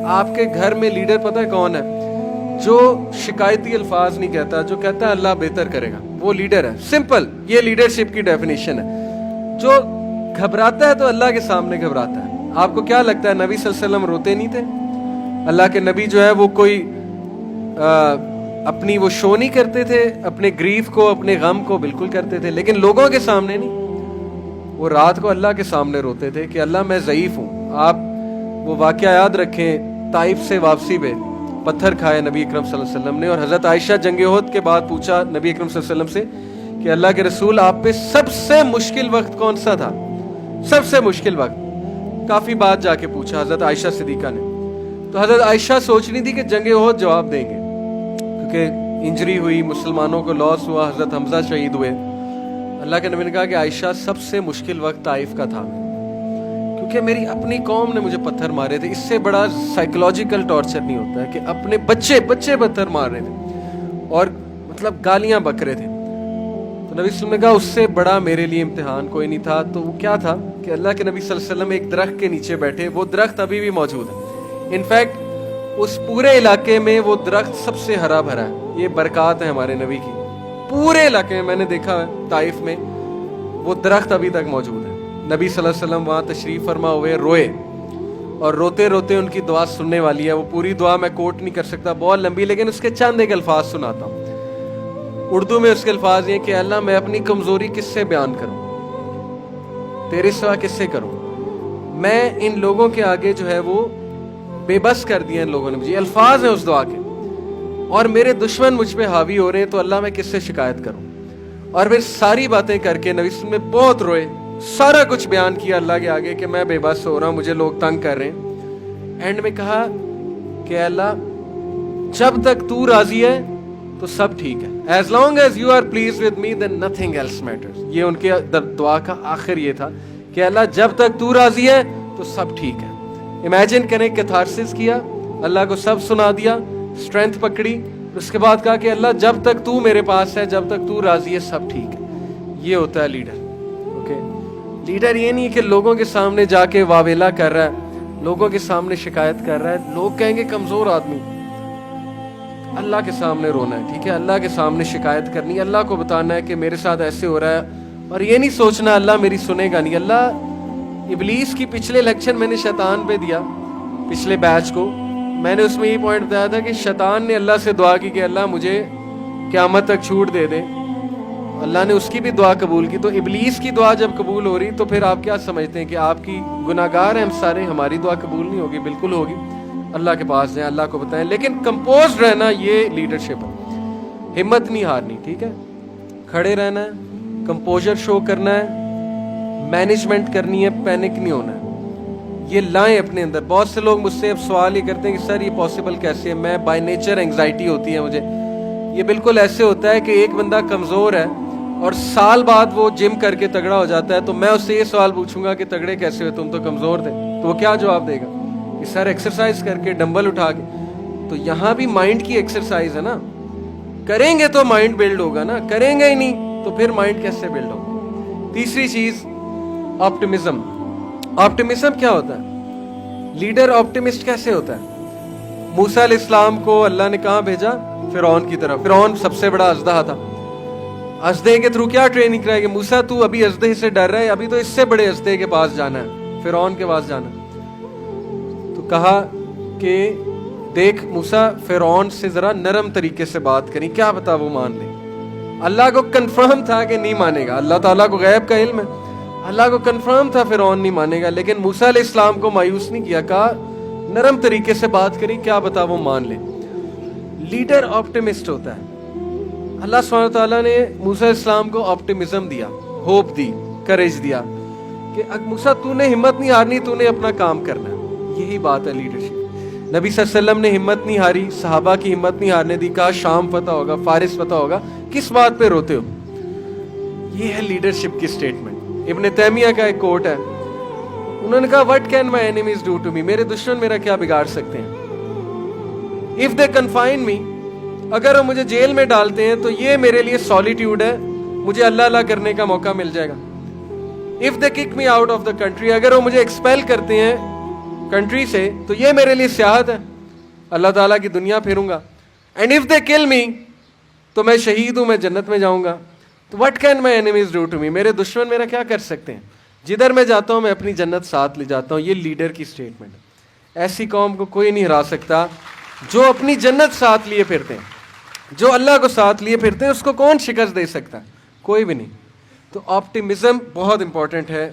آپ کے گھر میں لیڈر پتہ ہے کون ہے؟ جو شکایتی الفاظ نہیں کہتا، جو کہتا ہے اللہ بہتر کرے گا، وہ لیڈر ہے. سمپل، یہ لیڈرشپ کی ڈیفینیشن ہے. جو گھبراتا ہے تو اللہ کے سامنے گھبراتا ہے. آپ کو کیا لگتا ہے نبی صلی اللہ علیہ وسلم روتے نہیں تھے؟ اللہ کے نبی جو ہے وہ کوئی اپنی وہ شو نہیں کرتے تھے، اپنے گریف کو، اپنے غم کو بالکل کرتے تھے، لیکن لوگوں کے سامنے نہیں. وہ رات کو اللہ کے سامنے روتے تھے کہ اللہ میں ضعیف ہوں. آپ وہ واقعہ یاد رکھیں، طائف سے واپسی پہ پتھر کھائے نبی اکرم صلی اللہ علیہ وسلم نے، اور حضرت عائشہ جنگ احد کے بعد پوچھا نبی اکرم صلی اللہ علیہ وسلم سے کہ اللہ کے رسول آپ پہ سب سے مشکل وقت کون سا تھا؟ سب سے مشکل وقت. کافی بات جا کے پوچھا حضرت عائشہ صدیقہ نے. تو حضرت عائشہ سوچ رہی تھی کہ جنگ احد جواب دیں گے، کیونکہ انجری ہوئی، مسلمانوں کو لاس ہوا، حضرت حمزہ شہید ہوئے. اللہ کے نبی نے کہا کہ عائشہ سب سے مشکل وقت طائف کا تھا، کیونکہ میری اپنی قوم نے مجھے پتھر مارے تھے. اس سے بڑا سائیکولوجیکل ٹارچر نہیں ہوتا ہے کہ اپنے بچے پتھر مار رہے تھے اور مطلب گالیاں بک رہے تھے. تو نبی صلی اللہ علیہ وسلم نے کہا اس سے بڑا میرے لیے امتحان کوئی نہیں تھا. تو وہ کیا تھا کہ اللہ کے نبی صلی اللہ علیہ وسلم ایک درخت کے نیچے بیٹھے. وہ درخت ابھی بھی موجود ہے. انفیکٹ اس پورے علاقے میں وہ درخت سب سے ہرا بھرا ہے. یہ برکات ہے ہمارے نبی کی. پورے علاقے میں میں نے دیکھا ہے طائف میں وہ درخت ابھی تک موجود ہے. نبی صلی اللہ علیہ وسلم وہاں تشریف فرما ہوئے، روئے، اور روتے روتے ان کی دعا سننے والی ہے. وہ پوری دعا میں کوٹ نہیں کر سکتا، بہت لمبی، لیکن اس کے چند ایک الفاظ سناتا ہوں. اردو میں اس کے الفاظ یہ کہ اللہ میں اپنی کمزوری کس سے بیان کروں، تیرے سوا کس سے کروں. میں ان لوگوں کے آگے جو ہے وہ بے بس کر دیا ان لوگوں نے مجھے. الفاظ ہیں اس دعا کے، اور میرے دشمن مجھ پہ حاوی ہو رہے ہیں، تو اللہ میں کس سے شکایت کروں. اور پھر ساری باتیں کر کے نبی صلی اللہ علیہ وسلم بہت روئے، سارا کچھ بیان کیا اللہ کے آگے کہ میں بے بس ہو رہا ہوں، مجھے لوگ تنگ کر رہے ہیں. اینڈ میں کہا کہ اللہ جب تک تو راضی ہے تو سب ٹھیک ہے. As long as you are pleased with me then nothing else matters. یہ ان کے دعا کا آخر یہ تھا کہ اللہ جب تک تو راضی ہے تو سب ٹھیک ہے. امیجن کریں کیتھارسس کیا، اللہ کو سب سنا دیا، اسٹرینتھ پکڑی، اس کے بعد کہا کہ اللہ جب تک تو میرے پاس ہے، جب تک تو راضی ہے، سب ٹھیک ہے. یہ ہوتا ہے لیڈر. اوکے، لیڈر یہ نہیں کہ لوگوں کے سامنے جا کے واویلا کر رہا ہے، لوگوں کے سامنے شکایت کر رہا ہے. لوگ کہیں گے کمزور آدمی. اللہ کے سامنے رونا ہے، ٹھیک ہے، اللہ کے سامنے شکایت کرنی ہے، اللہ کو بتانا ہے کہ میرے ساتھ ایسے ہو رہا ہے. اور یہ نہیں سوچنا اللہ میری سنے گا نہیں. اللہ ابلیس کی پچھلے لیکچر میں نے شیطان پہ دیا، پچھلے بیچ کو میں نے اس میں یہ پوائنٹ بتایا تھا کہ شیطان نے اللہ سے دعا کی کہ اللہ مجھے قیامت تک چھوٹ دے دے. اللہ نے اس کی بھی دعا قبول کی. تو ابلیس کی دعا جب قبول ہو رہی تو پھر آپ کیا سمجھتے ہیں کہ آپ کی گناہ گار ہیں ہم سارے، ہماری دعا قبول نہیں ہوگی؟ بالکل ہوگی. اللہ کے پاس جائیں، اللہ کو بتائیں، لیکن کمپوزڈ رہنا یہ لیڈرشپ ہے. ہمت نہیں ہارنی، ٹھیک ہے، کھڑے رہنا ہے، کمپوزر شو کرنا ہے، مینجمنٹ کرنی ہے، پینک نہیں ہونا ہے. یہ لائیں اپنے اندر. بہت سے لوگ مجھ سے اب سوال یہ کرتے ہیں کہ سر یہ پاسبل کیسے ہے؟ میں بائی نیچر اینگزائٹی ہوتی ہے مجھے. یہ بالکل ایسے ہوتا ہے کہ ایک بندہ کمزور ہے اور سال بعد وہ جم کر کے تگڑا ہو جاتا ہے، تو میں اس سے یہ سوال پوچھوں گا کہ تگڑے کیسے ہوئے، تم تو کمزور تھے، تو وہ کیا جواب دے گا کہ سر ایکسرسائز کر کے، ڈمبل اٹھا کے. تو یہاں بھی مائنڈ کی ایکسرسائز ہے نا. کریں گے تو مائنڈ بلڈ ہوگا نا، کریں گے ہی نہیں تو پھر مائنڈ کیسے بلڈ ہوگا. تیسری چیز آپٹیمزم. آپٹیمزم کیا ہوتا ہے؟ لیڈر آپٹیمسٹ کیسے ہوتا ہے؟ موسیٰ علیہ السلام کو اللہ نے کہاں بھیجا؟ فرعون کی طرف. فرعون سب سے بڑا اژدہا تھا. اژدہے کے تھرو کیا ٹریننگ کرائے کہ موسیٰ تو ابھی اژدہے سے ڈر رہا ہے، ابھی تو اس سے بڑے اژدہے کے پاس جانا ہے، فرعون کے پاس جانا ہے. تو کہا کہ دیکھ موسیٰ، فرعون سے ذرا نرم طریقے سے بات کریں، کیا پتا وہ مان لے. اللہ کو کنفرم تھا کہ نہیں مانے گا، اللہ تعالیٰ کو غیب کا علم ہے، اللہ کو کنفرم تھا فرعون نہیں مانے گا، لیکن موسیٰ علیہ السلام کو مایوس نہیں کیا. کہا نرم طریقے سے بات کریں، کیا پتا وہ مان لے. لیڈر آپٹیمسٹ ہوتا ہے. اللہ سبحانہ وتعالیٰ نے موسیٰ علیہ السلام کو آپٹیمزم دیا، ہوپ دی، کریج دیا کہ موسیٰ تو نے ہمت نہیں ہارنی، تو نے اپنا کام کرنا ہے. یہی بات ہے لیڈرشپ. نبی صلی اللہ علیہ وسلم نے ہمت نہیں ہاری، صحابہ کی ہمت نہیں ہارنے دی. کہا شام فتح ہوگا، فارس فتح ہوگا، کس بات پہ روتے ہو؟ یہ ہے لیڈرشپ کی سٹیٹمنٹ. ابن تیمیہ کا ایک کوٹ ہے، انہوں نے کہا what can my enemies do to me؟ میرے دشمن میرا کیا بگاڑ سکتے ہیں؟ if they confine me، اگر وہ مجھے جیل میں ڈالتے ہیں تو یہ میرے لیے سولیٹیوڈ ہے، مجھے اللہ اللہ کرنے کا موقع مل جائے گا. if they kick me out of the country، اگر وہ مجھے ایکسپیل کرتے ہیں کنٹری سے, تو یہ میرے لیے سیاحت ہے, اللہ تعالیٰ کی دنیا پھروں گا. اینڈ اف دے کل می, تو میں شہید ہوں, میں جنت میں جاؤں گا. تو what can my enemies do to me, میرے دشمن میرا کیا کر سکتے ہیں؟ جدھر میں جاتا ہوں میں اپنی جنت ساتھ لے جاتا ہوں. یہ لیڈر کی اسٹیٹمنٹ ہے. ایسی قوم کو کوئی نہیں ہرا سکتا جو اپنی جنت ساتھ لیے پھرتے ہیں, جو اللہ کو ساتھ لیے پھرتے ہیں. اس کو کون شکست دے سکتا ہے؟ کوئی بھی نہیں. تو آپٹیمزم بہت امپورٹنٹ ہے.